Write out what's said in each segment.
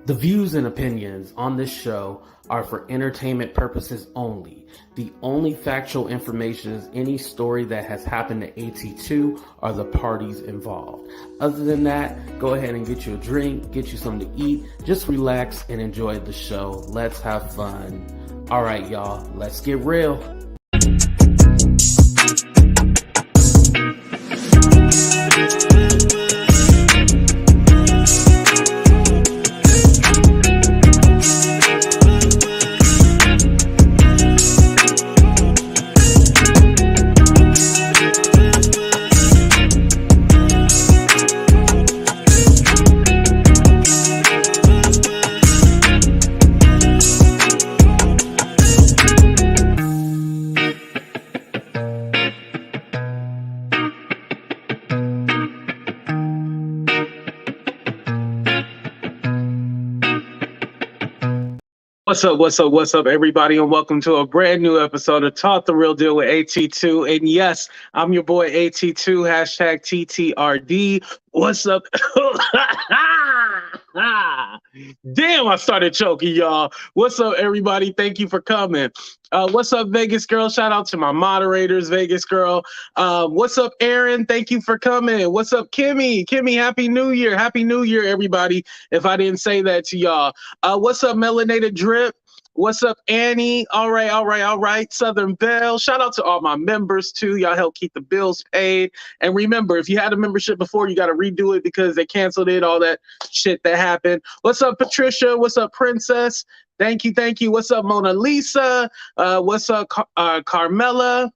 The views and opinions on this show are for entertainment purposes only. The only factual information is any story that has happened to AT2 or the parties involved. Other than that, go ahead and get you a drink, get you something to eat, just relax and enjoy the show. Let's have fun. All right, y'all, let's get real. What's up, everybody, and welcome to a brand new episode of Talk the Real Deal with AT2. And yes, I'm your boy AT2, hashtag TTRD. What's up? Damn, I started choking, y'all. What's up, everybody? Thank you for coming. What's up, Vegas Girl? Shout out to my moderators, Vegas Girl. What's up, Aaron? Thank you for coming. What's up, Kimmy? Kimmy, Happy New Year. Happy New Year, everybody, if I didn't say that to y'all. What's up, Melanated Drip? What's up, Annie? All right. Southern Belle. Shout out to all my members, too. Y'all help keep the bills paid. And remember, if you had a membership before, you got to redo it because they canceled it, all that shit that happened. What's up, Patricia? What's up, Princess? Thank you. What's up, Mona Lisa? What's up, Carmela?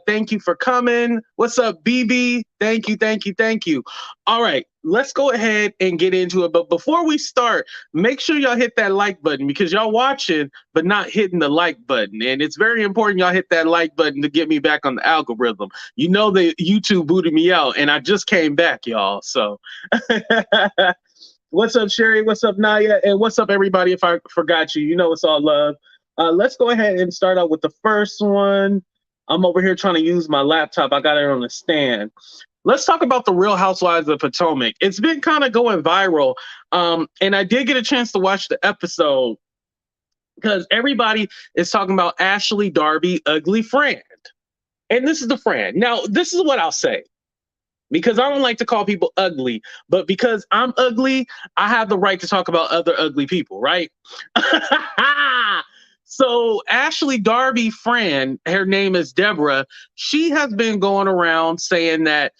Thank you for coming. What's up, BB? Thank you. All right, let's go ahead and get into it. But before we start, make sure y'all hit that like button because y'all watching, but not hitting the like button. And it's very important y'all hit that like button to get me back on the algorithm. You know that YouTube booted me out, and I just came back, y'all. So what's up, Sherry? What's up, Naya? And what's up, everybody? If I forgot you, you know it's all love. Let's go ahead and start out with the first one. I'm over here trying to use my laptop. I got it on the stand. Let's talk about the Real Housewives of Potomac. It's been kind of going viral. And I did get a chance to watch the episode because everybody is talking about Ashley Darby, ugly friend. And this is the friend. Now, this is what I'll say. Because I don't like to call people ugly, but because I'm ugly, I have the right to talk about other ugly people, right? So Ashley Darby friend, her name is Deborah. She has been going around saying that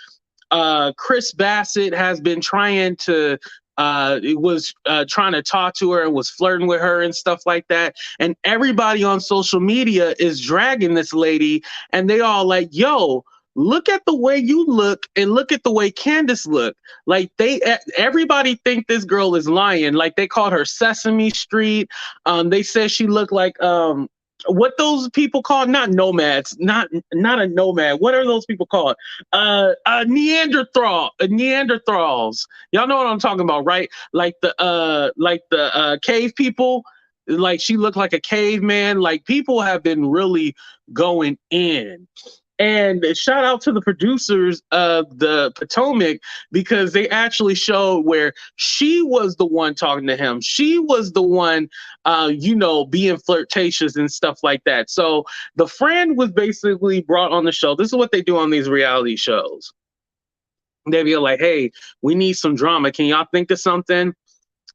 Chris Bassett has been trying to trying to talk to her and was flirting with her and stuff like that. And everybody on social media is dragging this lady, and they all like, yo, look at the way you look and look at the way Candiace look. Like everybody think this girl is lying. Like they called her Sesame Street. They said she looked like what those people called, not nomads, not a nomad. What are those people called? Neanderthals. Y'all know what I'm talking about, right? Like the cave people. Like she looked like a caveman. Like people have been really going in. And shout out to the producers of the Potomac because they actually showed where she was the one talking to him. She was the one, being flirtatious and stuff like that. So the friend was basically brought on the show. This is what they do on these reality shows. They be like, hey, we need some drama. Can y'all think of something?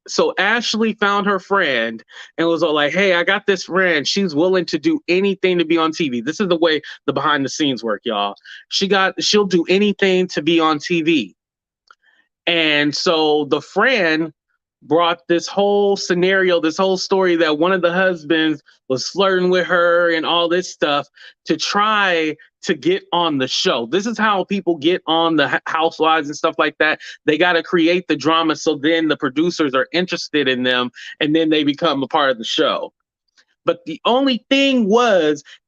So Ashley found her friend and was all like, hey, I got this friend. She's willing to do anything to be on TV. This is the way the behind the scenes work, y'all. She'll do anything to be on TV. And so the friend brought this whole scenario, this whole story that one of the husbands was flirting with her and all this stuff to try to get on the show. This is how people get on the Housewives and stuff like that. They got to create the drama so then the producers are interested in them and then they become a part of the show. But the only thing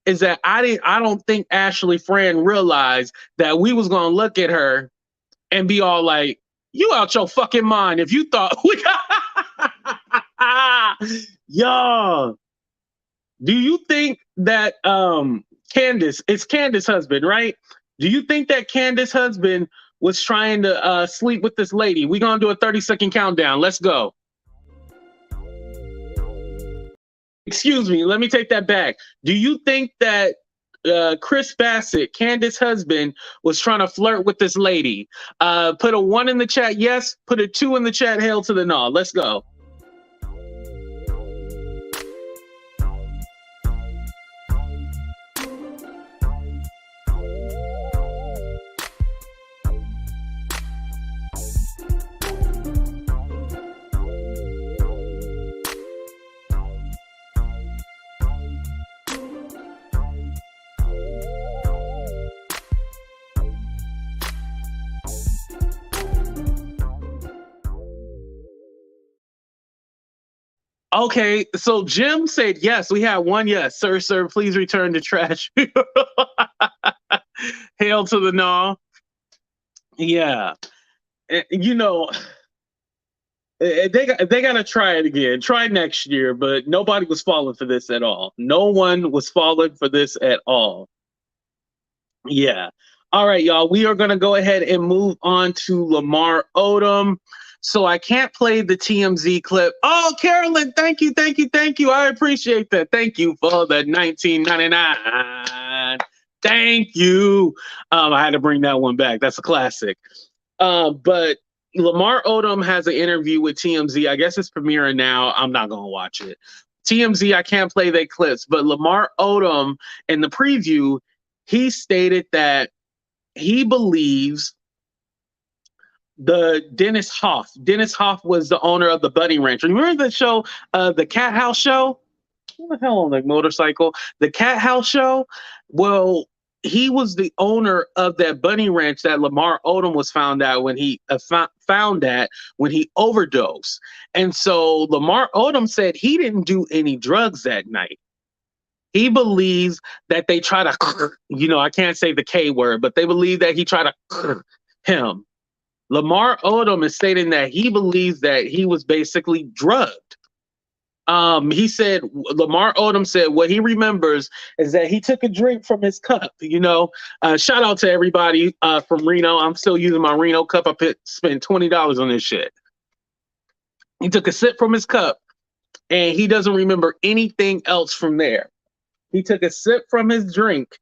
is that I don't think Ashley friend realized that we was going to look at her and be all like, you out your fucking mind if you thought we yo, do you think that Candiace, it's Candiace's husband, right? Do you think that Candiace's husband was trying to sleep with this lady? We're gonna do a 30-second countdown. Let's go. Excuse me, let me take that back. Do you think that Chris Bassett, Candiace's husband, was trying to flirt with this lady? Put a 1 in the chat, yes. Put a 2 in the chat, hell to the no. Let's go. Okay, so Jim said yes. We had 1 yes. Sir, please return to trash. Hail to the no. Yeah. You know, they gotta try it again. Try next year, but nobody was falling for this at all. No one was falling for this at all. Yeah. All right, y'all. We are gonna go ahead and move on to Lamar Odom. So I can't play the TMZ clip. Oh, Carolyn, thank you. I appreciate that. Thank you for the 1999. Thank you. I had to bring that one back. That's a classic. But Lamar Odom has an interview with TMZ. I guess it's premiering now. I'm not gonna watch it. TMZ, I can't play their clips, but Lamar Odom in the preview, he stated that he believes the Dennis Hoff was the owner of the Bunny Ranch. Remember the show, the Cat House show? What the hell on the motorcycle? The Cat House show? Well, he was the owner of that Bunny Ranch that Lamar Odom was found out when he overdosed. And so Lamar Odom said he didn't do any drugs that night. He believes that they try to, I can't say the K word, but they believe that he tried to him. Lamar Odom is stating that he believes that he was basically drugged. He said, Lamar Odom said what he remembers is that he took a drink from his cup. Shout out to everybody from Reno. I'm still using my Reno cup. I spent $20 on this shit. He took a sip from his cup and he doesn't remember anything else from there. He took a sip from his drink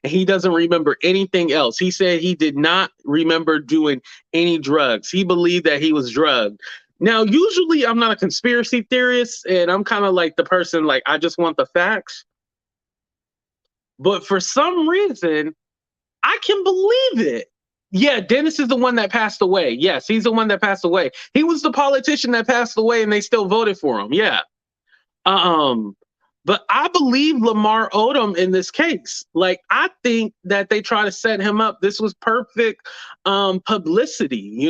and he doesn't remember anything else. He said he did not remember doing any drugs. He believed that he was drugged. Now, usually I'm not a conspiracy theorist and I'm kind of like the person, like, I just want the facts. But for some reason, I can believe it. Yeah, Dennis is the one that passed away. Yes, he's the one that passed away. He was the politician that passed away and they still voted for him. Yeah. But I believe Lamar Odom in this case. Like, I think that they try to set him up. This was perfect publicity,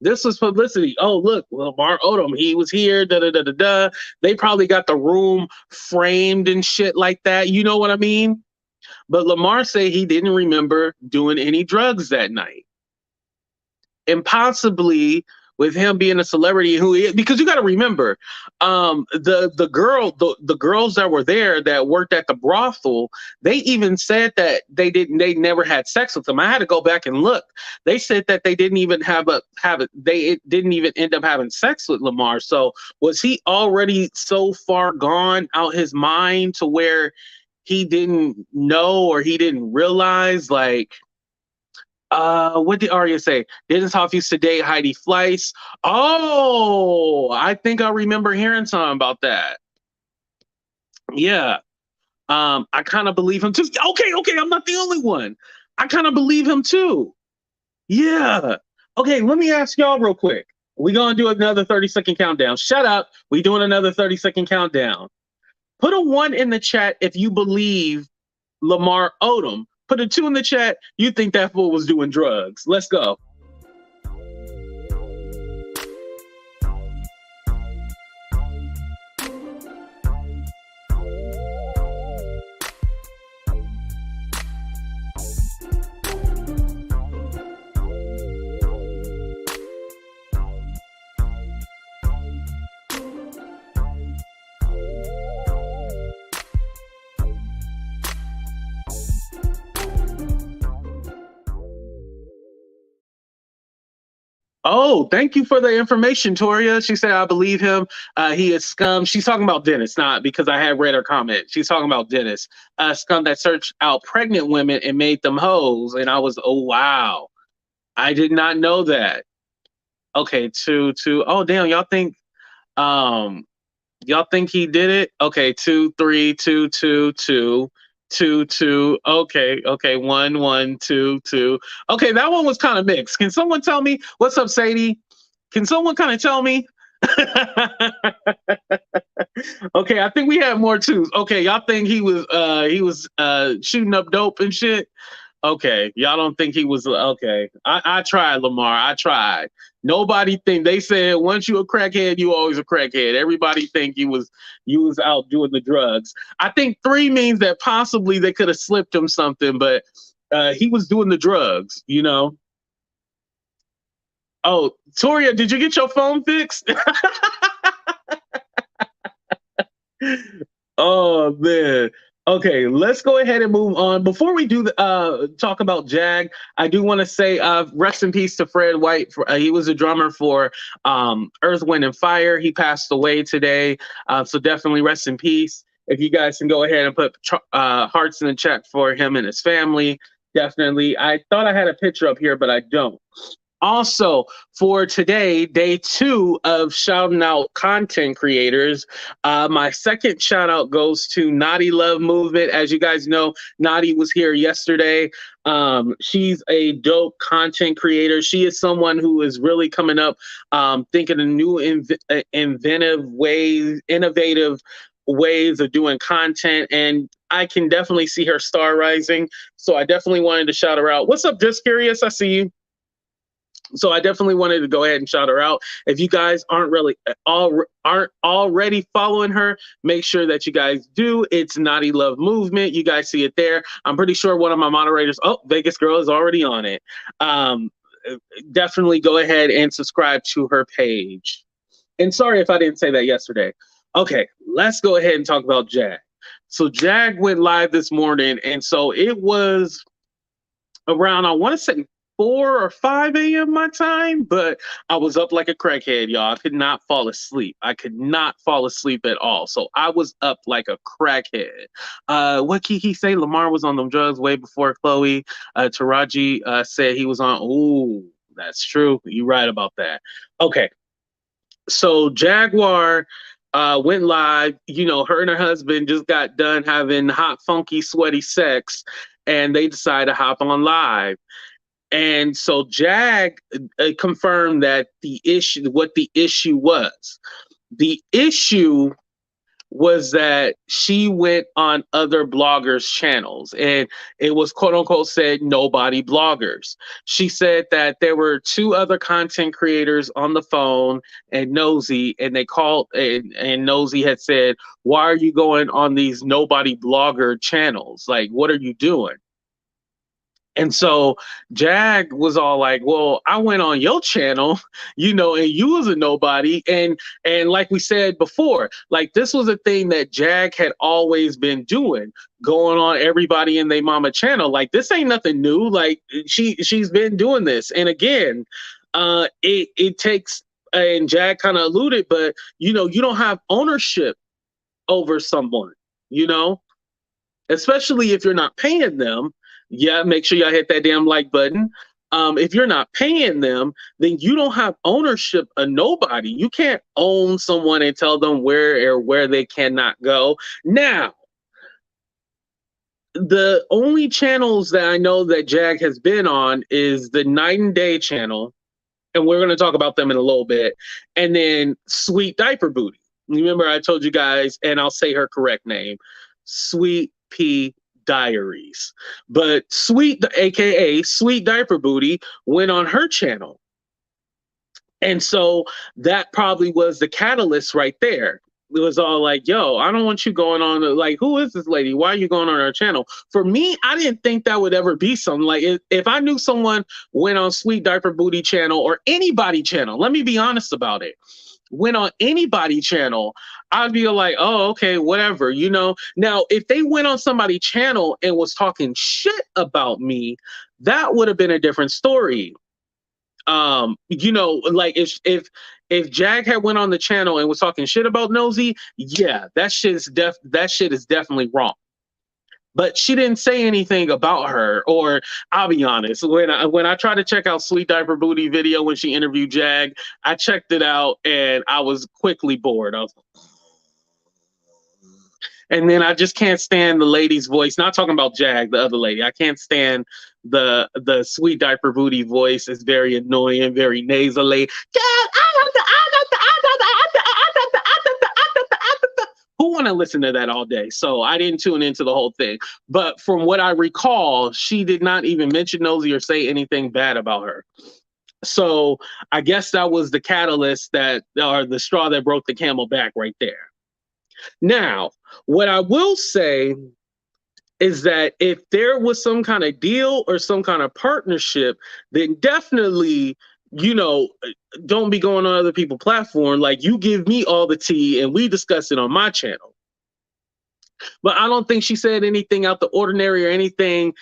This was publicity. Oh, look, Lamar Odom, he was here, da-da-da-da-da. They probably got the room framed and shit like that. You know what I mean? But Lamar said he didn't remember doing any drugs that night. And possibly with him being a celebrity because you got to remember, the girls that were there that worked at the brothel, they even said that they never had sex with him. I had to go back and look. They said that they didn't even didn't even end up having sex with Lamar. So was he already so far gone out his mind to where he didn't know or he didn't realize, like, what did Arya say? Dennis Hoff used to date Heidi Fleiss. Oh, I think I remember hearing something about that. Yeah. I kind of believe him too. Okay, I'm not the only one. I kind of believe him too. Yeah. Okay, let me ask y'all real quick. We're going to do another 30-second countdown. Shut up. We're doing another 30-second countdown. Put a 1 in the chat if you believe Lamar Odom. Put a 2 in the chat. You think that fool was doing drugs. Let's go. Oh, thank you for the information, Toria. She said, I believe him. He is scum. She's talking about Dennis, not because I had read her comment. She's talking about Dennis. Scum that searched out pregnant women and made them hoes. And I was, oh, wow. I did not know that. Okay, two. Oh, damn. Um, y'all think he did it? Okay, 2, 3, 2, 2, 2. 2, 2. Okay. 1, 1, 2, 2. Okay, that one was kind of mixed. Can someone tell me what's up, Sadie? Can someone kind of tell me? Okay, I think we have more twos. Okay, y'all think he was shooting up dope and shit? Okay, y'all don't think he was okay. I tried, Lamar. I tried. Nobody think they said once you a crackhead, you always a crackhead. Everybody think you was out doing the drugs. I think 3 means that possibly they could have slipped him something, but he was doing the drugs, you know. Oh, Toria, did you get your phone fixed? Oh man. Okay, let's go ahead and move on. Before we do talk about Jag, I do want to say rest in peace to Fred White. He was a drummer for Earth, Wind, and Fire. He passed away today, so definitely rest in peace. If you guys can go ahead and put hearts in the chat for him and his family, definitely. I thought I had a picture up here, but I don't. Also, for today, day 2 of shouting out content creators, my second shout out goes to Naughty Love Movement. As you guys know, Naughty was here yesterday. She's a dope content creator. She is someone who is really coming up, thinking of new innovative ways of doing content, and I can definitely see her star rising. So I definitely wanted to shout her out. What's up, Just Curious? I see you. So I definitely wanted to go ahead and shout her out. If you guys aren't already following her, make sure that you guys do. It's Naughty Love Movement. You guys see it there. I'm pretty sure one of my moderators, Vegas Girl, is already on it. Definitely go ahead and subscribe to her page. And sorry if I didn't say that yesterday. Okay, let's go ahead and talk about Jag. So Jag went live this morning, and so it was around, I want to say 4 or 5 a.m. my time, but I was up like a crackhead, y'all. I could not fall asleep. I could not fall asleep at all. So I was up like a crackhead. What Kiki say? Lamar was on them drugs way before Chloe. Taraji said he was on. Ooh, that's true. You're right about that. Okay. So Jaguar went live. You know, her and her husband just got done having hot, funky, sweaty sex, and they decided to hop on live. And so Jag confirmed that what the issue was. The issue was that she went on other bloggers' channels, and it was quote unquote said nobody bloggers. She said that there were 2 other content creators on the phone and Nosey, and they called and Nosey had said, "Why are you going on these nobody blogger channels? Like, what are you doing?" And so Jag was all like, well, I went on your channel, you know, and you was a nobody. And like we said before, like this was a thing that Jag had always been doing, going on everybody in their mama channel. Like this ain't nothing new. Like she's been doing this. And again, it takes, and Jag kind of alluded, but you know, you don't have ownership over someone, you know, especially if you're not paying them. Yeah, make sure y'all hit that damn like button. If you're not paying them, then you don't have ownership of nobody. You can't own someone and tell them where they cannot go. Now, the only channels that I know that Jag has been on is the Night and Day channel, and we're going to talk about them in a little bit, and then Sweet Diaper Booty. Remember I told you guys, and I'll say her correct name, Sweet P Diaries. But Sweet, aka Sweet Diaper Booty, went on her channel. And so that probably was the catalyst right there. It was all like, yo, I don't want you going on, like, who is this lady? Why are you going on her channel? For me, I didn't think that would ever be something. Like, if I knew someone went on Sweet Diaper Booty channel or anybody channel, let me be honest about it, went on anybody channel, I'd be like, oh, okay, whatever, you know. Now, if they went on somebody's channel and was talking shit about me, that would have been a different story. You know, like if Jag had went on the channel and was talking shit about Nosey, yeah, that shit is definitely wrong. But she didn't say anything about her. Or I'll be honest, when I tried to check out Sweet Diaper Booty video when she interviewed Jag, I checked it out and I was quickly bored. I was like, and then I just can't stand the lady's voice. Not talking about Jag, the other lady. I can't stand the Sweet Diaper Booty voice. It's very annoying, very nasally. Who want to listen to that all day? So I didn't tune into the whole thing. But from what I recall, she did not even mention Nosey or say anything bad about her. So I guess that was the catalyst that, or the straw that broke the camel back right there. Now, what I will say is that if there was some kind of deal or some kind of partnership, then definitely, you know, don't be going on other people's platform. Like, you give me all the tea and we discuss it on my channel. But I don't think she said anything out the ordinary or anything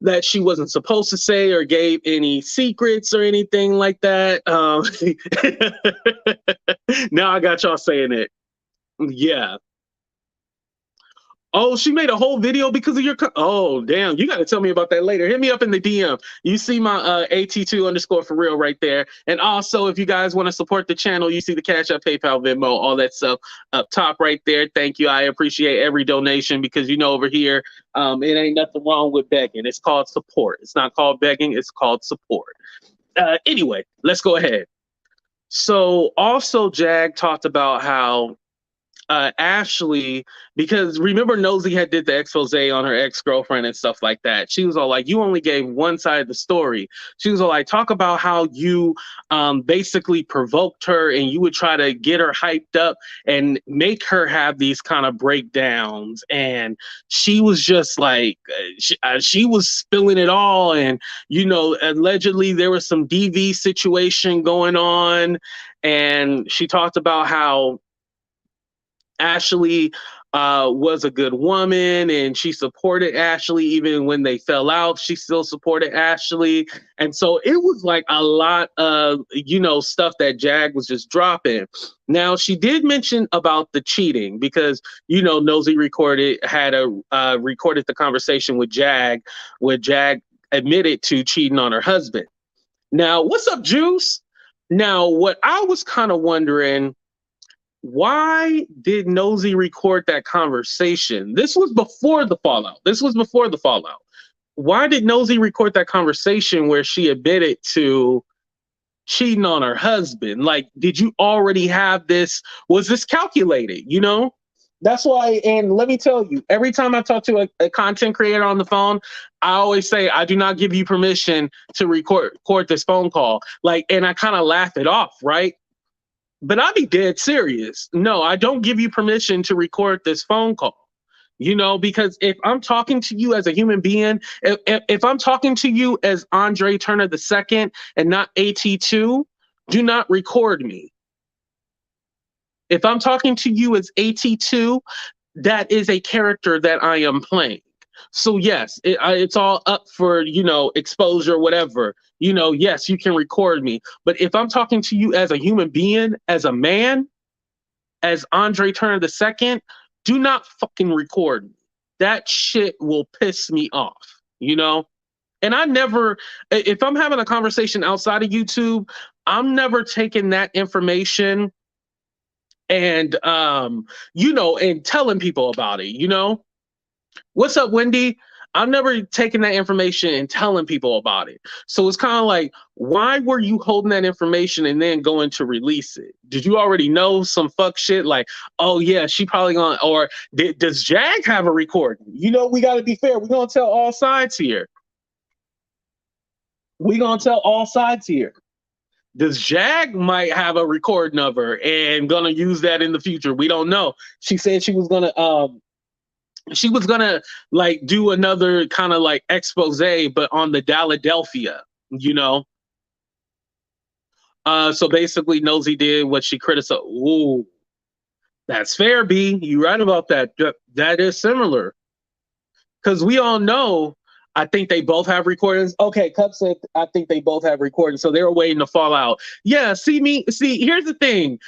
that she wasn't supposed to say or gave any secrets or anything like that. Now I got y'all saying it. Yeah. Oh, she made a whole video because of your. Oh, damn. You got to tell me about that later. Hit me up in the DM. You see my AT2_for real right there. And also, if you guys want to support the channel, you see the Cash App, PayPal, Venmo, all that stuff up top right there. Thank you. I appreciate every donation because, you know, over here, it ain't nothing wrong with begging. It's called support. It's not called begging. It's called support. Anyway, let's go ahead. So also, Jag talked about how Ashley, because remember Nosey had did the expose on her ex-girlfriend and stuff like that. She was all like, you only gave one side of the story. She was all like, talk about how you basically provoked her and you would try to get her hyped up and make her have these kind of breakdowns. And she was just like, she was spilling it all. And, you know, allegedly there was some DV situation going on. And she talked about how Ashley was a good woman and she supported Ashley even when they fell out. She still supported Ashley. And so it was like a lot of, you know, stuff that Jag was just dropping. Now, she did mention about the cheating because, you know, Nosey recorded the conversation with Jag where Jag admitted to cheating on her husband. Now, what's up, Juice? Now, what I was kind of wondering, why did Nosey record that conversation? This was before the fallout. Why did Nosey record that conversation where she admitted to cheating on her husband? Like, did you already have this? Was this calculated? You know? That's why, and let me tell you, every time I talk to a content creator on the phone, I always say, I do not give you permission to record this phone call. Like, and I kind of laugh it off, right? But I'll be dead serious. No, I don't give you permission to record this phone call. You know, because if I'm talking to you as a human being, if I'm talking to you as Andre Turner II and not AT2, do not record me. If I'm talking to you as AT2, that is a character that I am playing. So yes, it's all up for, you know, exposure, whatever. You know, yes, you can record me. But if I'm talking to you as a human being, as a man, as Andre Turner II, do not fucking record me. That shit will piss me off, you know? And I never, if I'm having a conversation outside of YouTube, I'm never taking that information and, you know, and telling people about it, you know? What's up, Wendy? I'm never taking that information and telling people about it. So it's kind of like, why were you holding that information and then going to release it? Did you already know some fuck shit? Like, oh yeah, she probably gonna, or does Jag have a recording? You know, we got to be fair. We're going to tell all sides here. Does Jag might have a recording of her and gonna use that in the future? We don't know. She said she was gonna like do another kind of like expose, but on the Philadelphia, you know. So basically Nosey did what she criticized. Ooh, that's fair, B. You right about that. That is similar. Because we all know, I think they both have recordings. Okay, Cup said I think they both have recordings, so they were waiting to fall out. Yeah, see, here's the thing.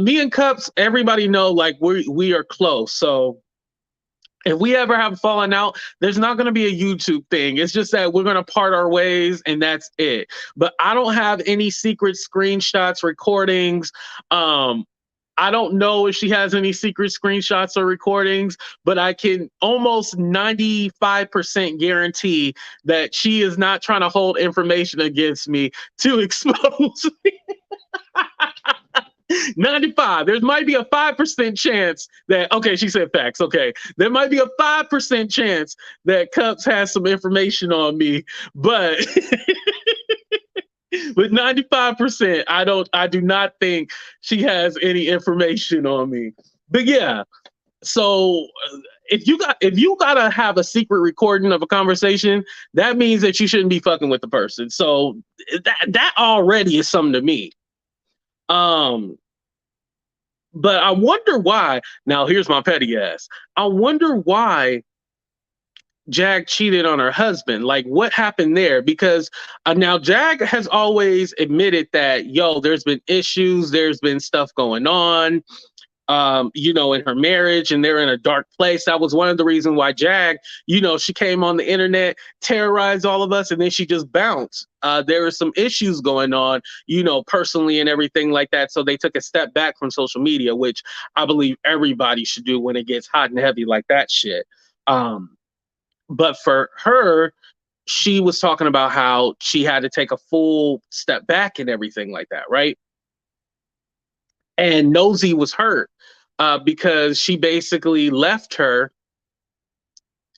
Me and Cups, everybody know like we are close. So if we ever have a falling out, there's not going to be a YouTube thing. It's just that we're going to part our ways and that's it. But I don't have any secret screenshots, recordings. I don't know if she has any secret screenshots or recordings, but I can almost 95% guarantee that she is not trying to hold information against me to expose me. 95. There might be a 5% chance that, okay, she said facts. Okay. There might be a 5% chance that Cups has some information on me, but with 95%, I do not think she has any information on me. But yeah, so if you gotta have a secret recording of a conversation, that means that you shouldn't be fucking with the person. So that already is something to me. But I wonder why. Now here's my petty ass. I wonder why Jag cheated on her husband. Like, what happened there? Because now Jag has always admitted that, yo, there's been issues, there's been stuff going on, in her marriage, and they're in a dark place. That was one of the reasons why Jag, she came on the internet, terrorized all of us, and then she just bounced. There were some issues going on, personally and everything like that. So they took a step back from social media, which I believe everybody should do when it gets hot and heavy like that shit. But for her, she was talking about how she had to take a full step back and everything like that, right? And Nosey was hurt because she basically left her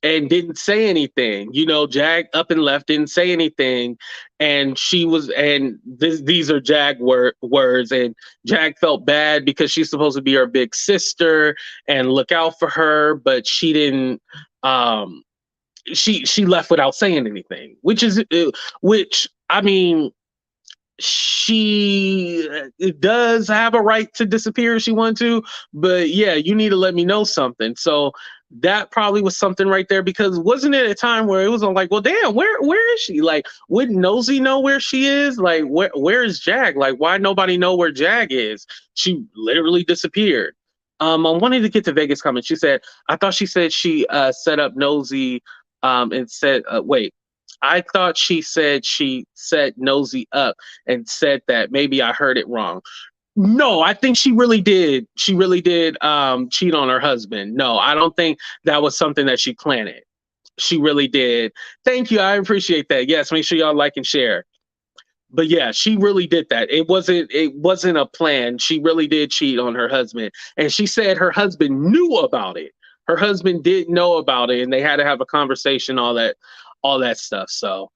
and didn't say anything. Jag up and left, didn't say anything. And these are Jag words. And Jag felt bad because she's supposed to be her big sister and look out for her, but she didn't. She left without saying anything, which I mean, she does have a right to disappear if she wants to, but yeah, you need to let me know something. So that probably was something right there, because wasn't it a time where it was like, well, damn, where is she? Like, wouldn't Nosey know where she is? Like, where is Jag? Like, why nobody know where Jag is? She literally disappeared. I wanted to get to Vegas comment. She said, I thought she said she set up Nosey and said, wait. I thought she said she set Nosey up and said that. Maybe I heard it wrong. No, I think she really did. She really did cheat on her husband. No, I don't think that was something that she planted. She really did. Thank you. I appreciate that. Yes, make sure y'all like and share. But yeah, she really did that. It wasn't a plan. She really did cheat on her husband. And she said her husband knew about it. Her husband did know about it, and they had to have a conversation, all that stuff. So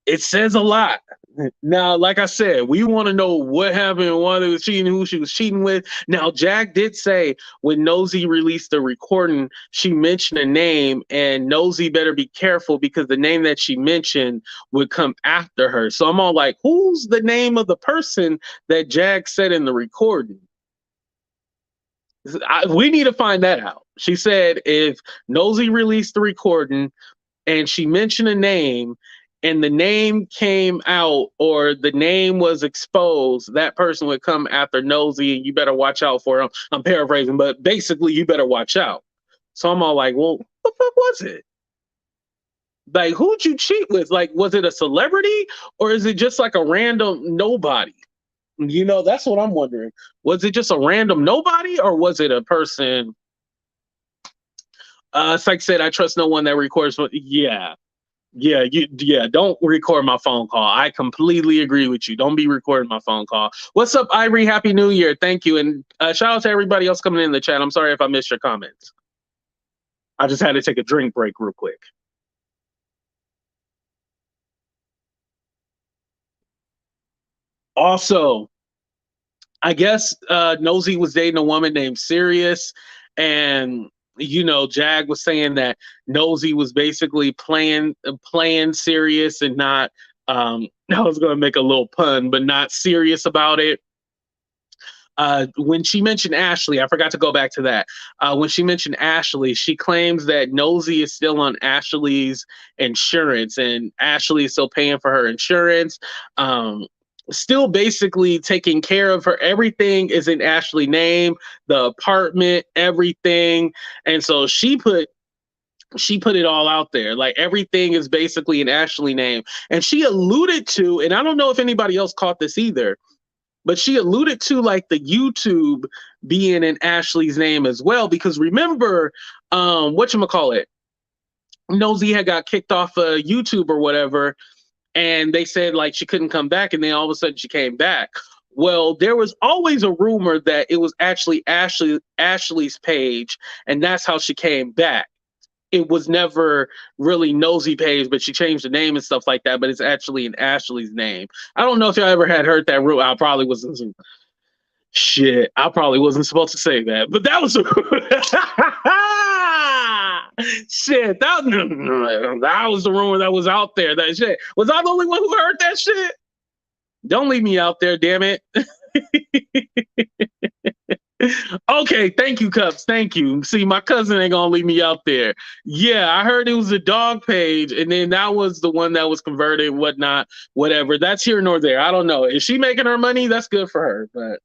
it says a lot. Now, like I said, we want to know what happened, why they was cheating, who she was cheating with. Now, Jag did say when Nosey released the recording, she mentioned a name, and Nosey better be careful because the name that she mentioned would come after her. So I'm all like, who's the name of the person that Jag said in the recording? We need to find that out. She said if Nosey released the recording and she mentioned a name and the name came out or the name was exposed, that person would come after Nosey, and you better watch out for him. I'm paraphrasing, but basically you better watch out. So I'm all like, well, what the fuck was it? Like, who'd you cheat with? Like, was it a celebrity or is it just like a random nobody? That's what I'm wondering. Was it just a random nobody or was it a person? Psych said, I trust no one that records. Yeah. Don't record my phone call. I completely agree with you. Don't be recording my phone call. What's up, Ivory? Happy New Year. Thank you. And shout out to everybody else coming in the chat. I'm sorry if I missed your comments. I just had to take a drink break real quick. Also, I guess Nosey was dating a woman named Sirius, and Jag was saying that Nosey was basically playing serious and not. I was gonna make a little pun, but not serious about it. when she mentioned Ashley, I forgot to go back to that. When she mentioned Ashley, she claims that Nosey is still on Ashley's insurance, and Ashley is still paying for her insurance. Still basically taking care of her. Everything is in Ashley's name, the apartment, everything. And so she put it all out there. Like everything is basically in Ashley's name. And she alluded to, and I don't know if anybody else caught this either, but she alluded to like the YouTube being in Ashley's name as well. Because remember, whatchamacallit, Nosey had got kicked off of YouTube or whatever, and they said like she couldn't come back, and then all of a sudden she came back. Well, there was always a rumor that it was actually Ashley's page, and that's how she came back. It was never really Nosey page, but she changed the name and stuff like that, but it's actually in Ashley's name. I don't know if y'all ever had heard that rumor. I probably wasn't supposed to say that, but that was shit. That was the rumor that was out there. That shit. Was I the only one who heard that shit? Don't leave me out there, damn it. Okay, thank you, Cups. Thank you. See, my cousin ain't gonna leave me out there. Yeah, I heard it was a dog page, and then that was the one that was converted, whatnot, whatever. That's here nor there. I don't know. Is she making her money? That's good for her. But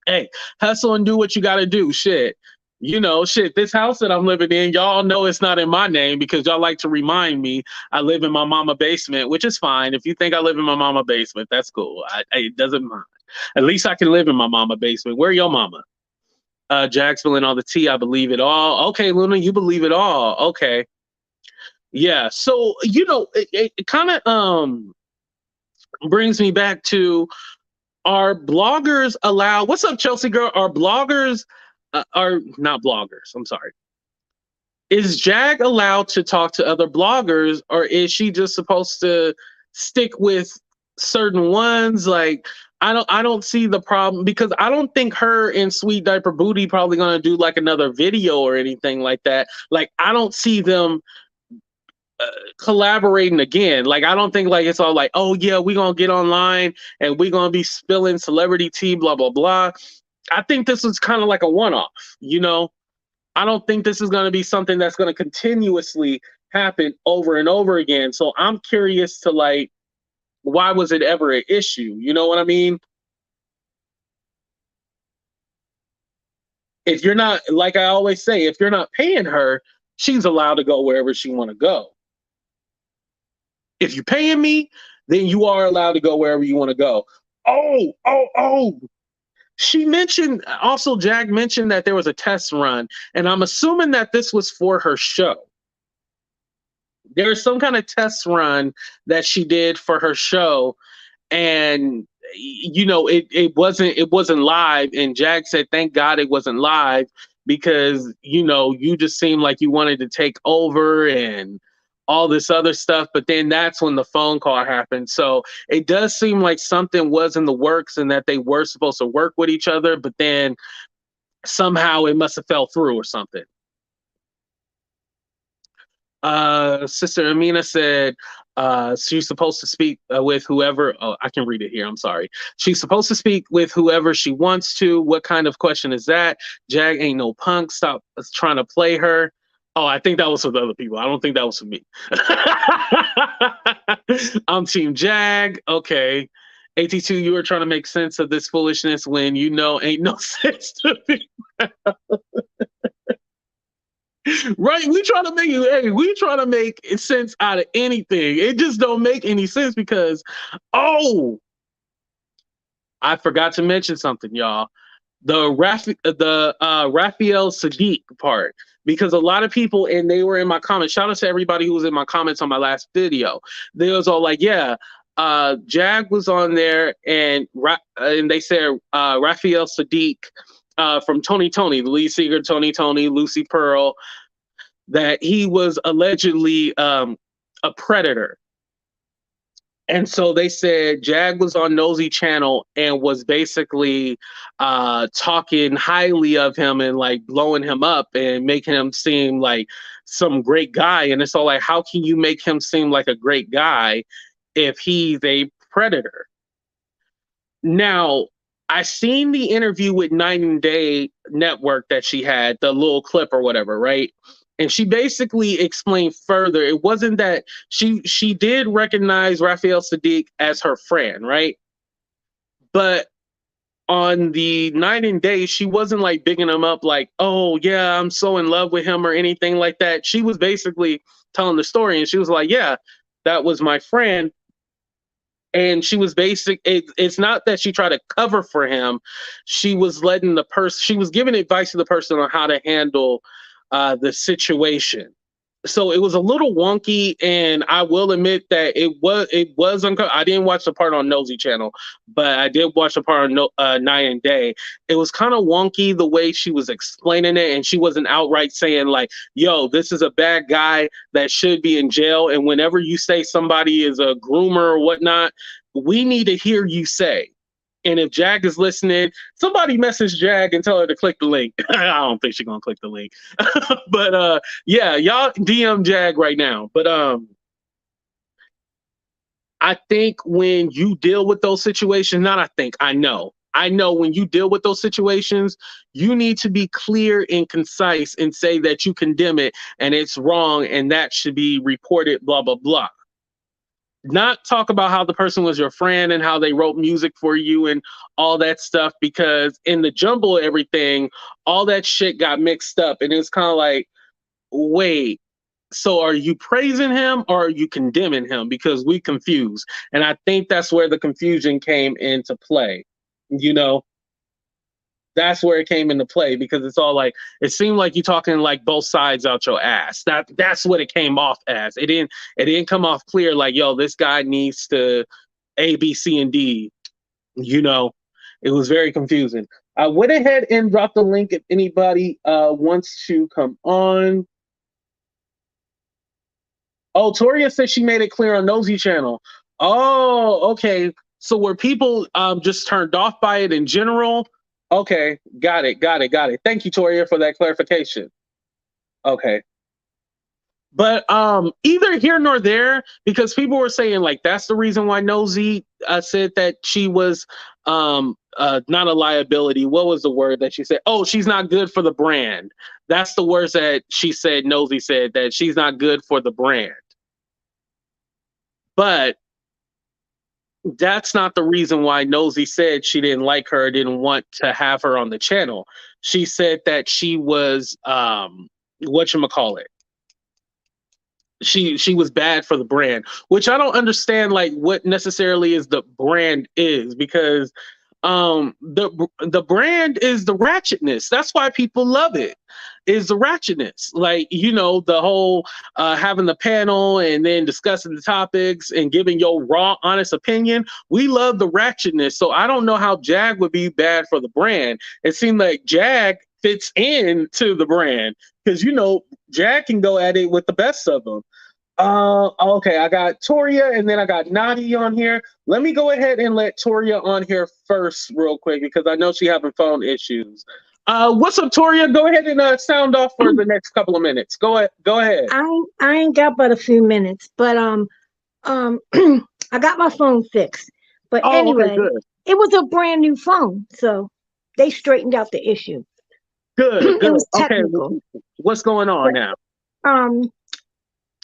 hey, hustle and do what you gotta do. Shit. You know, shit, this house that I'm living in, y'all know it's not in my name because y'all like to remind me I live in my mama basement, which is fine. If you think I live in my mama basement, that's cool. It doesn't mind. At least I can live in my mama basement. Where your mama? Jag spilling all the tea. I believe it all. Okay, Luna, you believe it all. Okay. Yeah. So, you know, it kind of brings me back to, are bloggers allowed? What's up, Chelsea girl? Are bloggers are not bloggers? I'm sorry. Is Jag allowed to talk to other bloggers, or is she just supposed to stick with certain ones? Like, I don't see the problem, because I don't think her and Sweet Diaper Booty probably gonna do like another video or anything like that. Like, I don't see them collaborating again. Like, I don't think like it's all like, oh yeah, we gonna get online and we gonna be spilling celebrity tea, blah blah blah. I think this is kind of like a one-off, you know. I don't think this is going to be something that's going to continuously happen over and over again. So I'm curious to like, why was it ever an issue? You know what I mean? If you're not, like I always say, if you're not paying her, she's allowed to go wherever she want to go. If you're paying me, then you are allowed to go wherever you want to go. Oh. She mentioned, also Jag mentioned that there was a test run, and I'm assuming that this was for her show. There's some kind of test run that she did for her show, and you know, it wasn't live, and Jag said thank God it wasn't live, because you know, you just seemed like you wanted to take over and all this other stuff, but then that's when the phone call happened. So it does seem like something was in the works and that they were supposed to work with each other, but then somehow it must have fell through or something. Sister Amina said she's supposed to speak with whoever. Oh, I can read it here. I'm sorry. She's supposed to speak with whoever she wants to. What kind of question is that? Jag ain't no punk. Stop trying to play her. Oh, I think that was for the other people. I don't think that was for me. I'm Team Jag. Okay. AT2, you were trying to make sense of this foolishness when you know ain't no sense to me. Right? We try to make sense out of anything. It just don't make any sense because, I forgot to mention something, y'all. The Raphael Sadiq part, because a lot of people, and they were in my comments, shout out to everybody who was in my comments on my last video. They was all like, yeah, Jag was on there, and they said Raphael Sadiq from Tony, the lead singer, Tony, Lucy Pearl, that he was allegedly a predator. And so they said Jag was on Nosey channel and was basically talking highly of him and like blowing him up and making him seem like some great guy. And it's all like, how can you make him seem like a great guy if he's a predator? Now, I seen the interview with Night and Day Network that she had, the little clip or whatever, right? And she basically explained further. It wasn't that she did recognize Raphael Sadiq as her friend, right? But on the Night and Day, she wasn't like bigging him up like, oh yeah, I'm so in love with him or anything like that. She was basically telling the story, and she was like, yeah, that was my friend. And she was it's not that she tried to cover for him. She was letting the person, she was giving advice to the person on how to handle the situation. So it was a little wonky, and I will admit that it was I didn't watch the part on Nosy channel, but I did watch the part on Night and Day. It was kind of wonky the way she was explaining it, and she wasn't outright saying like, "Yo, this is a bad guy that should be in jail." And whenever you say somebody is a groomer or whatnot, we need to hear you say. And if Jag is listening, somebody message Jag and tell her to click the link. I don't think she's gonna click the link. But yeah, y'all DM Jag right now. But I think when you deal with those situations, not I think, I know when you deal with those situations, you need to be clear and concise and say that you condemn it and it's wrong and that should be reported, blah, blah, blah. Not talk about how the person was your friend and how they wrote music for you and all that stuff, because in the jumble of everything, all that shit got mixed up. And it's kind of like, wait, so are you praising him or are you condemning him? Because we confused. And I think that's where the confusion came into play. You know, that's where it came into play, because it's all like, it seemed like you're talking like both sides out your ass. That's what it came off as. It didn't come off clear like, yo, this guy needs to A, B, C, and D. You know, it was very confusing. I went ahead and dropped the link if anybody wants to come on. Oh, Toria said she made it clear on Nosy channel. Oh, okay. So were people just turned off by it in general? Okay, got it. Thank you, Toria, for that clarification. Okay. But either here nor there, because people were saying like that's the reason why Nosy said that she was not a liability. What was the word that she said? Oh, she's not good for the brand. That's the words that she said. Nosy said that she's not good for the brand. But that's not the reason why Nosy said she didn't like her, didn't want to have her on the channel. She said that she was whatchamacallit. She was bad for the brand, which I don't understand like what necessarily is the brand is, because the brand is the ratchetness. That's why people love it, is the ratchetness. Like, you know, the whole having the panel and then discussing the topics and giving your raw, honest opinion. We love the ratchetness. So I don't know how Jag would be bad for the brand. It seemed like Jag fits into the brand, because, you know, Jag can go at it with the best of them. Okay, I got Toria and then I got Nadi on here. Let me go ahead and let Toria on here first real quick, because I know she's having phone issues. What's up, Toria? Go ahead and sound off for the next couple of minutes. Go ahead. I ain't got but a few minutes, but I got my phone fixed. But anyway, okay, good. It was a brand new phone, so they straightened out the issue. Good. It was technical. Okay, what's going on now?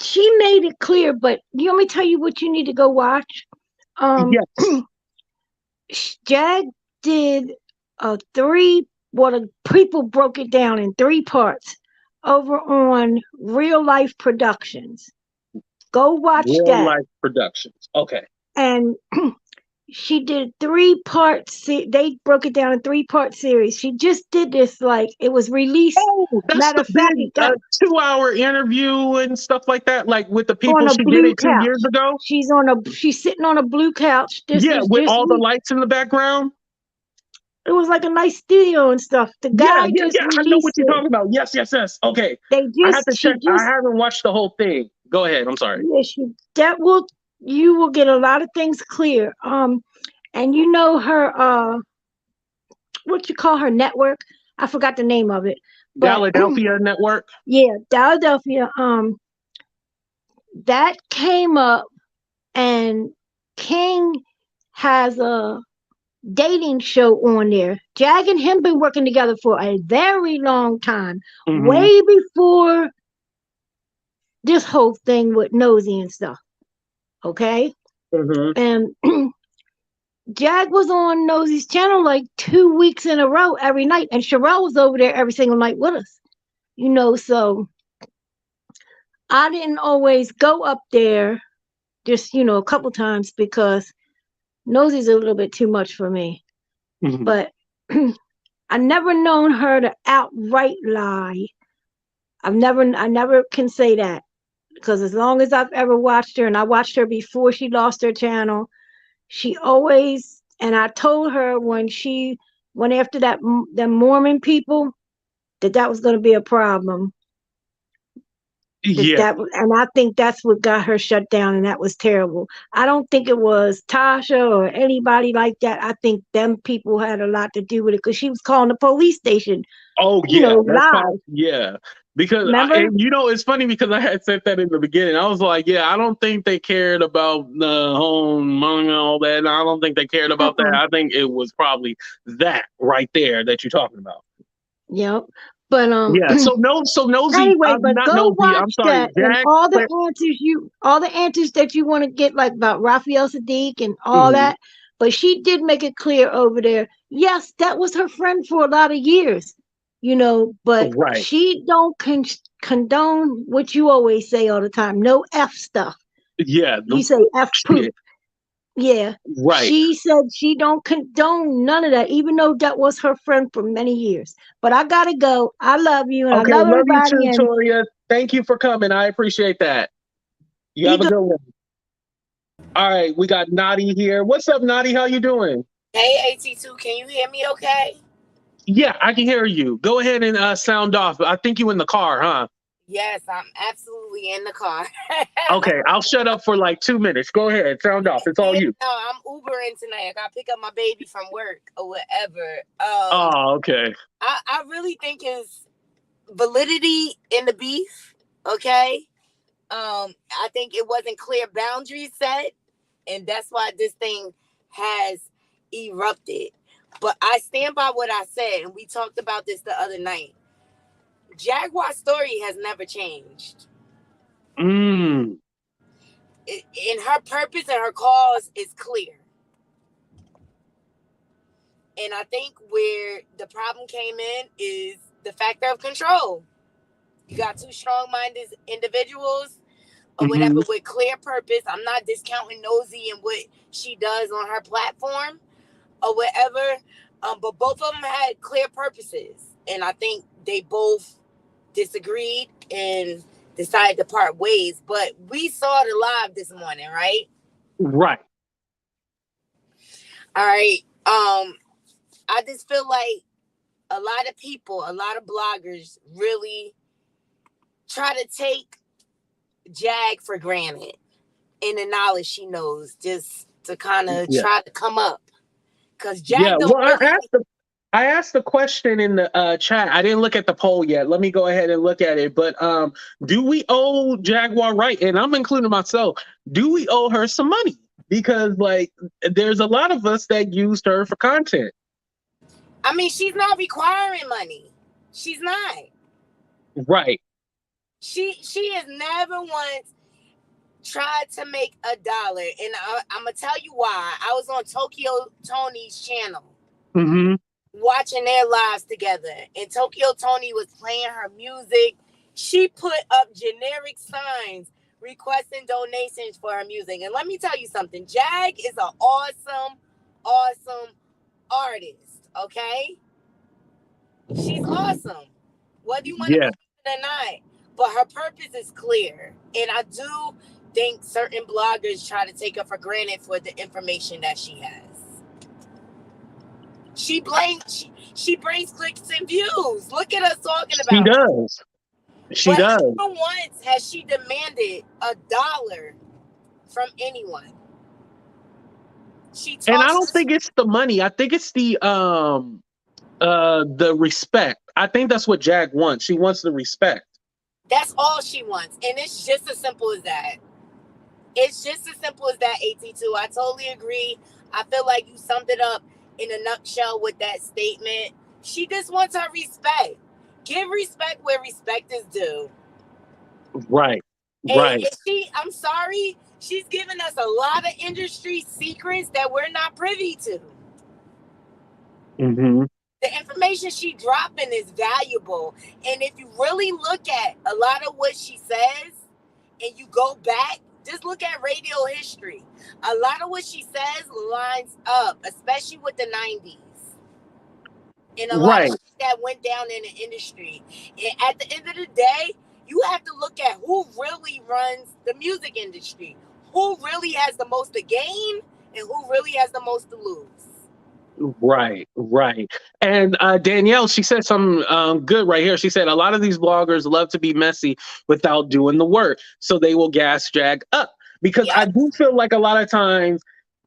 She made it clear, but you want me to tell you what you need to go watch? Yes. Jag did people broke it down in 3 parts over on Real Life Productions. Go watch that. Real Life Productions. Okay. And she did 3 parts. They broke it down in 3-part series. She just did this like it was released. Oh, that's matter of fact, big 2-hour interview and stuff like that, like with the people she did it 2 years ago. She's sitting on a blue couch. With all the lights in the background. It was like a nice studio and stuff. The guy I know what you're talking about. Yes. Okay. I have to check. I haven't watched the whole thing. Go ahead. I'm sorry. You will get a lot of things clear. And you know her what you call her network? I forgot the name of it. Philadelphia Network. Yeah, Philadelphia. That came up, and King has a dating show on there. Jag and him been working together for a very long time, Mm-hmm. way before this whole thing with Nosy and stuff. Okay, Mm-hmm. and Jag was on Nosy's channel like 2 weeks in a row every night, and Sherelle was over there every single night with us. So I didn't always go up there, just a couple times because Nosy's a little bit too much for me. Mm-hmm. But I never known her to outright lie. I never can say that because as long as I've ever watched her, and I watched her before she lost her channel, she always, and I told her when she went after the Mormon people that was going to be a problem. Yeah. And I think that's what got her shut down, and that was terrible. I don't think it was Tasha or anybody like that. I think them people had a lot to do with it because she was calling the police station. Oh yeah, that's live. yeah. Because Remember? it's funny because I had said that in the beginning. I was like, yeah, I don't think they cared about the whole manga and all that. And I don't think they cared about that. I think it was probably that right there that you're talking about. Yep. But yeah. So Nosy. Anyway, but not go Nosy. watch I'm sorry, that Jack, and all the answers that you want to get, like about Raphael Sadiq and all that. But she did make it clear over there. Yes, that was her friend for a lot of years, But right. she don't condone what you always say all the time. No F stuff. Yeah. You say F poop. Yeah. Right. She said she don't condone none of that, even though that was her friend for many years. But I gotta go. I love you, and Okay, I love everybody. You too, Toria. Thank you for coming. I appreciate that. You have a good one. All right, we got Nadi here. What's up, Nadi? How you doing? Hey, AT2, can you hear me okay? Yeah, I can hear you. Go ahead and sound off. I think you in the car, huh? Yes, I'm absolutely in the car. Okay, I'll shut up for like 2 minutes. Go ahead, sound off. It's all you. No, I'm Ubering tonight. I gotta pick up my baby from work or whatever. Oh, okay. I really think it's validity in the beef. Okay. I think it wasn't clear boundaries set, and that's why this thing has erupted. But I stand by what I said, and we talked about this the other night. Jaguar's story has never changed. Mm. In her purpose and her cause is clear. And I think where the problem came in is the factor of control. You got two strong-minded individuals or whatever with clear purpose. I'm not discounting Nosy and what she does on her platform or whatever. But both of them had clear purposes. And I think they both disagreed and decided to part ways. But we saw it live this morning, right? Right. All right. I just feel like a lot of people, a lot of bloggers really try to take Jag for granted in the knowledge she knows, just to kind of try to come up. Because Jag don't really... I asked the question in the chat. I didn't look at the poll yet. Let me go ahead and look at it. But do we owe Jaguar Wright, and I'm including myself, do we owe her some money? Because there's a lot of us that used her for content. I mean, she's not requiring money. She's not. Right. She has never once tried to make $1. And I'm going to tell you why. I was on Tokyo Tony's channel. Watching their lives together, and Tokyo Tony was playing her music. She put up generic signs requesting donations for her music. And let me tell you something, Jag is an awesome artist. Okay, she's awesome, whether you want to believe it or not. But her purpose is clear, and I do think certain bloggers try to take her for granted for the information that she has. She brings clicks and views. Look at us talking about. She does. She does. Never once has she demanded $1 from anyone. And I don't think it's the money. I think it's the respect. I think that's what Jag wants. She wants the respect. That's all she wants, and it's just as simple as that. It's just as simple as that. AT2. I totally agree. I feel like you summed it up in a nutshell with that statement. She just wants her respect. Give respect where respect is due. Right. And I'm sorry, she's giving us a lot of industry secrets that we're not privy to. Mm-hmm. The information she dropping is valuable. And if you really look at a lot of what she says and you go back, just look at radio history. A lot of what she says lines up, especially with the 90s. And a lot of shit that went down in the industry. And at the end of the day, you have to look at who really runs the music industry, who really has the most to gain, and who really has the most to lose. Right. And Danielle, she said something good right here. She said a lot of these bloggers love to be messy without doing the work, so they will gas Jag up. Because I do feel like a lot of times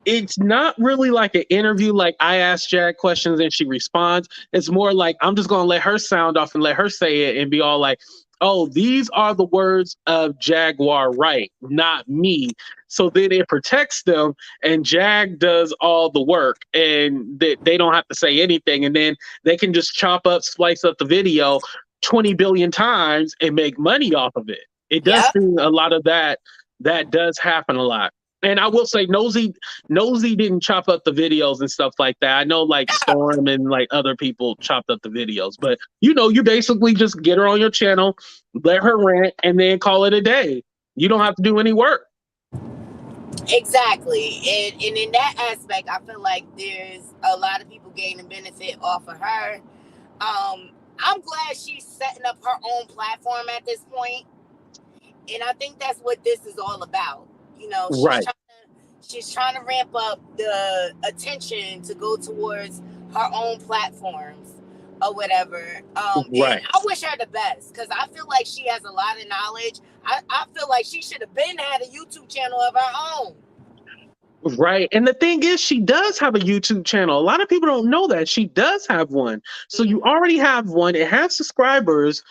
it's not really like an interview, like I ask Jag questions and she responds. It's more like I'm just going to let her sound off and let her say it and be all like, oh, these are the words of Jaguar Wright, not me. So then it protects them and Jag does all the work and they don't have to say anything. And then they can just splice up the video 20 billion times and make money off of it. It does seem a lot of that does happen a lot. And I will say Nosey didn't chop up the videos and stuff like that. I know like Storm and like other people chopped up the videos, but you basically just get her on your channel, let her rant, and then call it a day. You don't have to do any work. Exactly. And in that aspect, I feel like there's a lot of people gaining benefit off of her. I'm glad she's setting up her own platform at this point. And I think that's what this is all about. She's trying to ramp up the attention to go towards her own platforms or whatever. And I wish her the best because I feel like she has a lot of knowledge. I feel like she should have been had a YouTube channel of her own. Right. And the thing is, she does have a YouTube channel. A lot of people don't know that. She does have one. So you already have one. It has subscribers.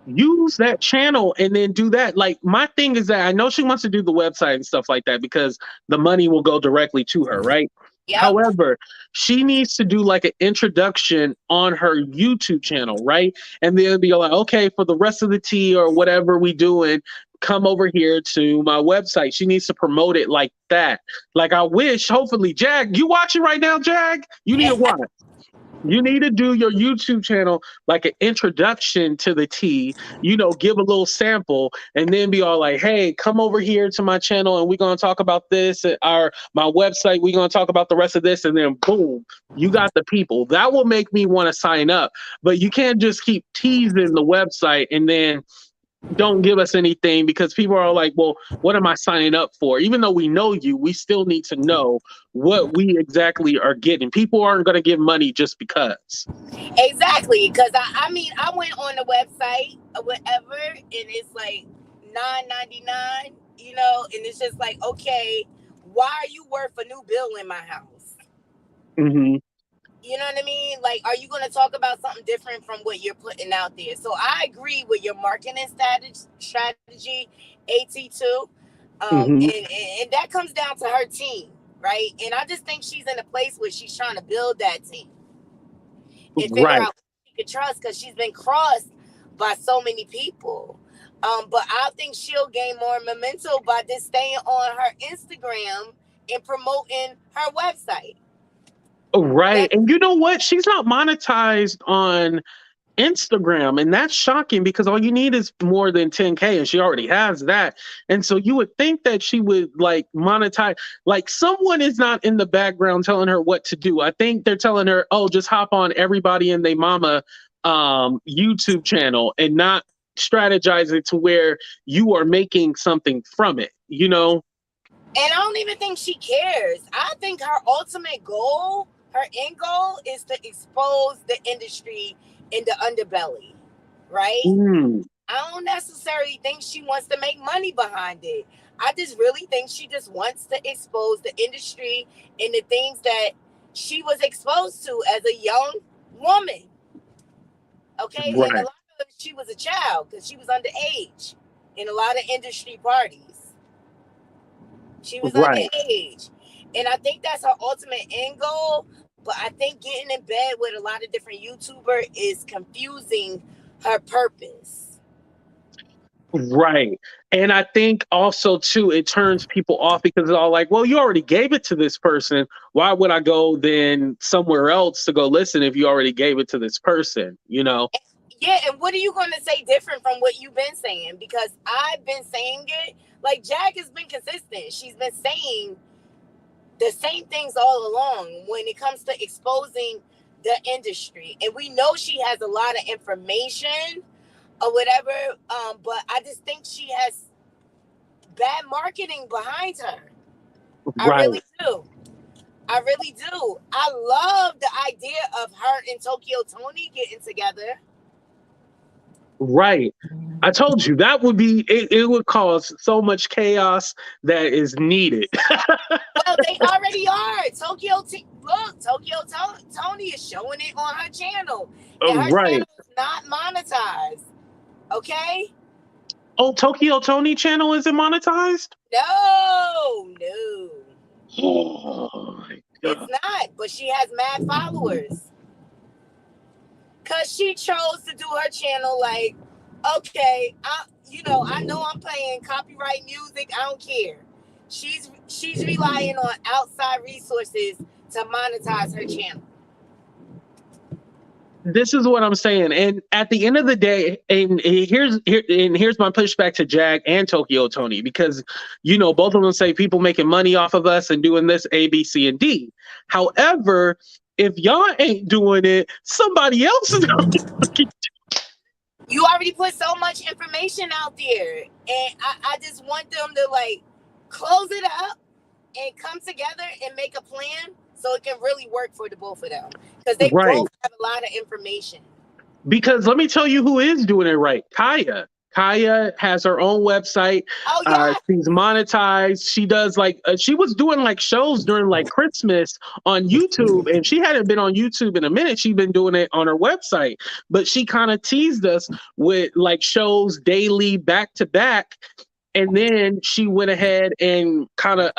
Use that channel and then do that. Like my thing is that I know she wants to do the website and stuff like that because the money will go directly to her, right? Yep. However, she needs to do like an introduction on her YouTube channel, right? And then be like, okay, for the rest of the tea or whatever we doing, come over here to my website. She needs to promote it like that. Like I wish, hopefully, Jag, you watching right now, Jag? You need to watch. You need to do your YouTube channel like an introduction to the tea, give a little sample and then be all like, hey, come over here to my channel and we're going to talk about this at my website. We're going to talk about the rest of this. And then boom, you got the people. That will make me want to sign up. But you can't just keep teasing the website and then don't give us anything because people are like, well, what am I signing up for? Even though we know you, we still need to know what we exactly are getting. People aren't going to give money just because. Exactly. Because I went on the website or whatever, and it's like $9.99, and it's just like, okay, why are you worth a new bill in my house? Mm-hmm. You know what I mean? Like, are you going to talk about something different from what you're putting out there? So I agree with your marketing strategy, AT2. And that comes down to her team, right? And I just think she's in a place where she's trying to build that team and figure out who she can trust because she's been crossed by so many people. But I think she'll gain more momentum by just staying on her Instagram and promoting her website. Right. And you know what? She's not monetized on Instagram. And that's shocking because all you need is more than 10K and she already has that. And so you would think that she would like monetize, like someone is not in the background telling her what to do. I think they're telling her, oh, just hop on everybody and they mama YouTube channel and not strategize it to where you are making something from it, And I don't even think she cares. I think her ultimate goal, her end goal is to expose the industry in the underbelly, right? I don't necessarily think she wants to make money behind it. I just really think she just wants to expose the industry and the things that she was exposed to as a young woman. Okay? Right. And a lot of she was a child because she was underage in a lot of industry parties. She was underage. And I think that's her ultimate end goal. But I think getting in bed with a lot of different YouTubers is confusing her purpose. Right. And I think also too, it turns people off because it's all like, well, you already gave it to this person. Why would I go then somewhere else to go listen if you already gave it to this person, you know? Yeah, and what are you going to say different from what you've been saying? Because I've been saying it. Like, Jag has been consistent. She's been saying the same things all along when it comes to exposing the industry. And we know she has a lot of information or whatever, but I just think she has bad marketing behind her. I really do. I really do. I love the idea of her and Tokyo Tony getting together. Right. I told you that would be it would cause so much chaos that is needed. Well, they already are. Tokyo Tony is showing it on her channel. And her channel is not monetized. Okay? Oh, Tokyo Tony channel isn't monetized? No. Oh my God. It's not, but she has mad followers. Cause she chose to do her channel like, okay, I know I'm playing copyright music. I don't care. She's relying on outside resources to monetize her channel. This is what I'm saying. And at the end of the day, and here's my pushback to Jag and Tokyo Tony, because, you know, both of them say people making money off of us and doing this A, B, C, and D. However, if y'all ain't doing it, somebody else is going to fucking do it. You already put so much information out there. And I just want them to, like, close it up and come together and make a plan so it can really work for the both of them. Because they both have a lot of information. Because let me tell you who is doing it right. Kaya. Kaya has her own website. Oh, yeah. She's monetized. She does like, she was doing like shows during like Christmas on YouTube, and she hadn't been on YouTube in a minute. She'd been doing it on her website, but she kind of teased us with like shows daily back to back. And then she went ahead and kind of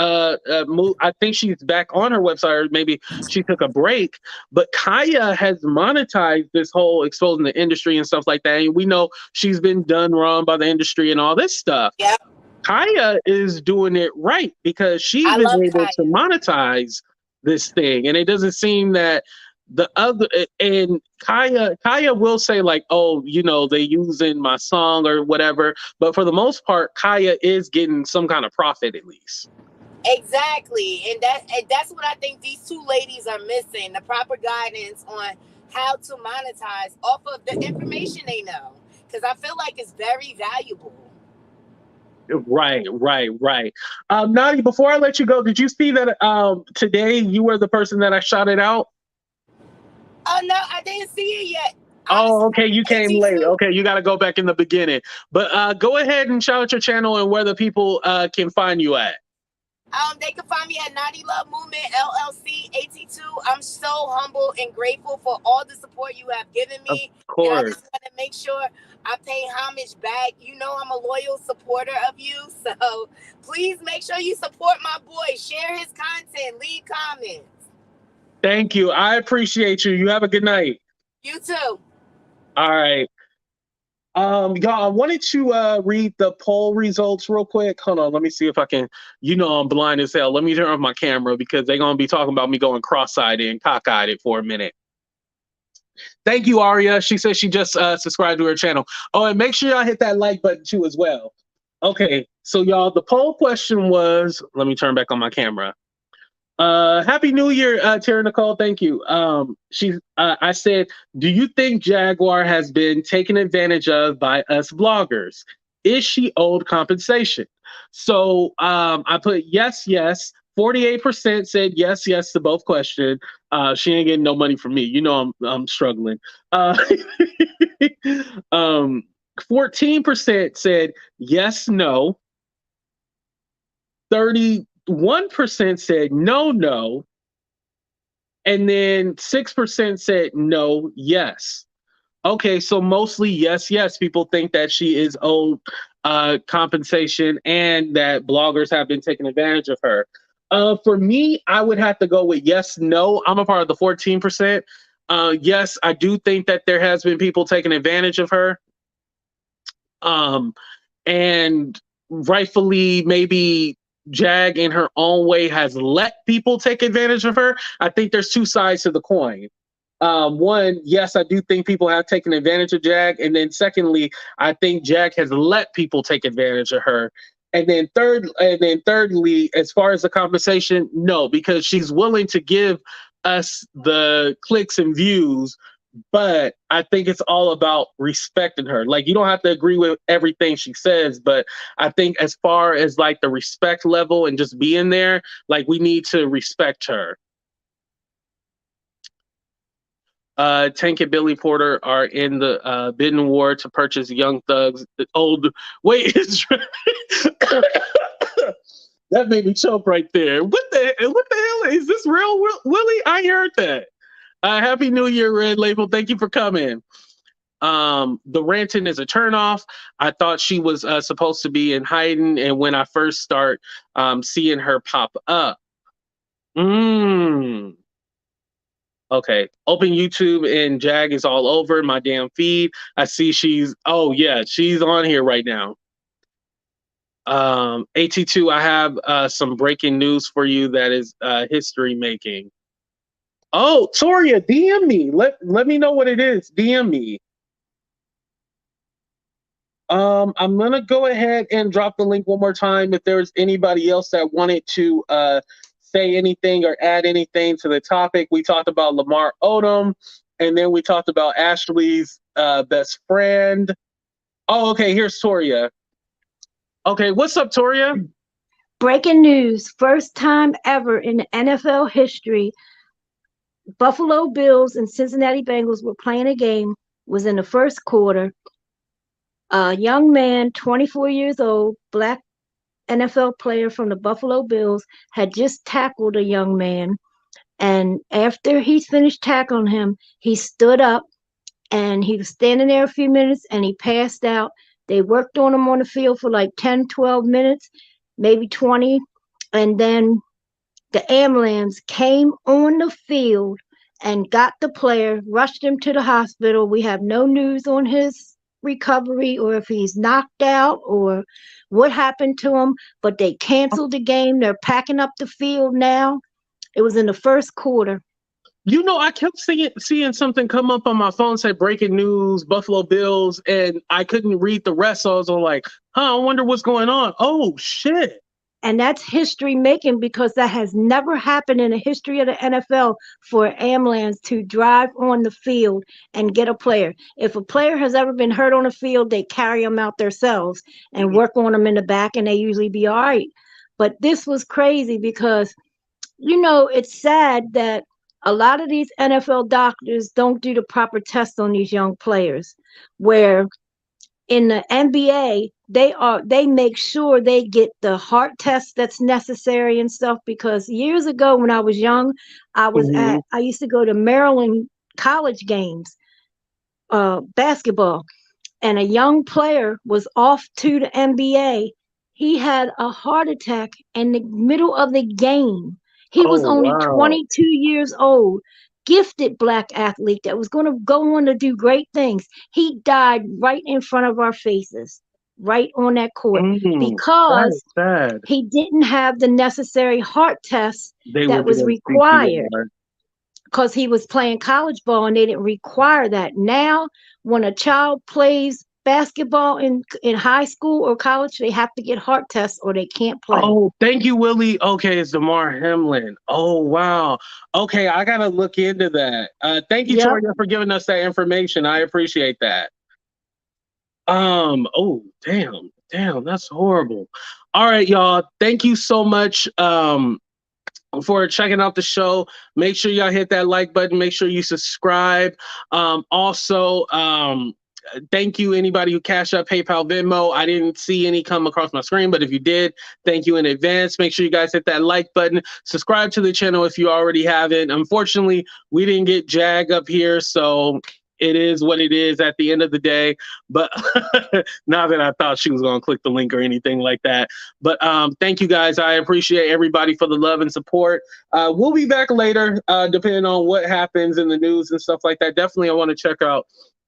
moved. I think she's back on her website, or maybe she took a break. But Kaya has monetized this whole exposing the industry and stuff like that. And we know she's been done wrong by the industry and all this stuff. Yeah. Kaya is doing it right because she's been able to monetize this thing. And it doesn't seem that the other, and Kaya will say like, oh, you know, they using my song or whatever, but for the most part, Kaya is getting some kind of profit at least. Exactly, and that's what I think these two ladies are missing: the proper guidance on how to monetize off of the information they know, because I feel like it's very valuable. Right. Nadi, before I let you go, did you see that today you were the person that I shouted out? Oh, no, I didn't see it yet. Oh, okay, you came late. Okay, you got to go back in the beginning. But go ahead and shout out your channel and where the people can find you at. They can find me at Naughty Love Movement, LLC, 82. I'm so humble and grateful for all the support you have given me. Of course. And I just want to make sure I pay homage back. You know I'm a loyal supporter of you. So please make sure you support my boy. Share his content. Leave comments. Thank you. I appreciate you. You have a good night. You too. All right. Y'all, I wanted to read the poll results real quick. Hold on, let me see if I can. You know I'm blind as hell. Let me turn off my camera because they're gonna be talking about me going cross-eyed and cockeyed for a minute. Thank you, Aria. She says she just subscribed to her channel. Oh, and make sure y'all hit that like button too as well. Okay, so y'all, the poll question was, let me turn back on my camera. Happy New Year, Tara Nicole. Thank you. I said, do you think Jaguar has been taken advantage of by us bloggers? Is she owed compensation? So I put yes. 48% said yes to both questions. She ain't getting no money from me. You know I'm struggling. 14% said yes, no. 31% said no, and then 6% said no, yes. Okay, so mostly yes. People think that she is owed compensation and that bloggers have been taking advantage of her. For me, I would have to go with yes, no. I'm a part of the 14%. Yes, I do think that there has been people taking advantage of her. And rightfully, maybe Jag in her own way has let people take advantage of her. I think there's two sides to the coin. One, yes, I do think people have taken advantage of Jag. And then secondly, I think Jag has let people take advantage of her. And then thirdly, as far as the compensation, no, because she's willing to give us the clicks and views, but I think it's all about respecting her. Like, you don't have to agree with everything she says, but I think as far as like the respect level and just being there, like, we need to respect her. Tank and Billy Porter are in the bidding war to purchase Young Thug's old. Wait, that made me choke right there. What the hell is this real, Willie? I heard that. Happy New Year, Red Label. Thank you for coming. The ranting is a turnoff. I thought she was supposed to be in hiding, and when I first start seeing her pop up. Okay, open YouTube and Jag is all over my damn feed. I see she's on here right now. AT2, I have some breaking news for you that is history making. Oh, Toria, DM me. Let me know what it is. DM me. I'm gonna go ahead and drop the link one more time. If there's anybody else that wanted to say anything or add anything to the topic, we talked about Lamar Odom, and then we talked about Ashley's best friend. Oh, okay. Here's Toria. Okay, what's up, Toria? Breaking news: first time ever in the NFL history, Buffalo Bills and Cincinnati Bengals were playing a game. Was in the first quarter. A young man, 24 years old, black NFL player from the Buffalo Bills, had just tackled a young man. And after he finished tackling him, he stood up and he was standing there a few minutes and he passed out. They worked on him on the field for like 10, 12 minutes, maybe 20. And then the ambulance came on the field and got the player, rushed him to the hospital. We have no news on his recovery or if he's knocked out or what happened to him, but they canceled the game. They're packing up the field now. It was in the first quarter. You know, I kept seeing something come up on my phone, say breaking news, Buffalo Bills, and I couldn't read the rest. So I was like, I wonder what's going on. Oh, shit. And that's history making because that has never happened in the history of the NFL for an ambulance to drive on the field and get a player. If a player has ever been hurt on the field, they carry them out themselves and work on them in the back, and they usually be all right. But this was crazy because, you know, it's sad that a lot of these NFL doctors don't do the proper tests on these young players, where in the NBA, they make sure they get the heart test that's necessary and stuff. Because years ago when I was young, I used to go to Maryland college games, basketball, and a young player was off to the NBA. He had a heart attack in the middle of the game. He was only 22 years old. Gifted black athlete that was going to go on to do great things. He died right in front of our faces, right on that court, because he didn't have the necessary heart test that was required, because he was playing college ball and they didn't require that. Now, when a child plays basketball in high school or college, they have to get heart tests or they can't play. Oh, thank you, Willie. Okay, it's DeMar Hamlin. Oh, wow. Okay, I got to look into that. Thank you, Toria, for giving us that information. I appreciate that. Oh, damn, that's horrible. All right, y'all. Thank you so much for checking out the show. Make sure y'all hit that like button. Make sure you subscribe. Also, thank you, anybody who cashed up, PayPal, Venmo. I didn't see any come across my screen, but if you did, thank you in advance. Make sure you guys hit that like button. Subscribe to the channel if you already haven't. Unfortunately, we didn't get Jag up here, so it is what it is at the end of the day. But not that I thought she was going to click the link or anything like that. But thank you guys. I appreciate everybody for the love and support. We'll be back later, depending on what happens in the news and stuff like that. Definitely, I want to check out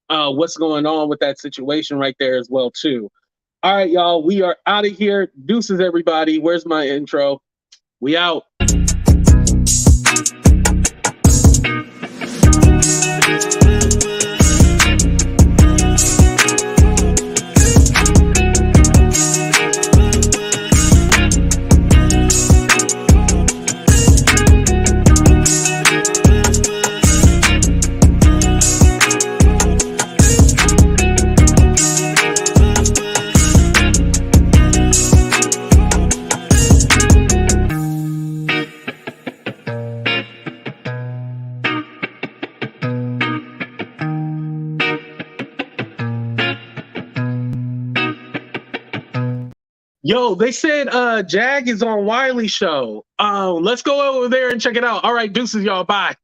what's going on with that situation right there as well, too. All right, y'all. We are out of here. Deuces, everybody. Where's my intro? We out. Yo, they said Jag is on Wiley's show. Let's go over there and check it out. All right, deuces, y'all. Bye.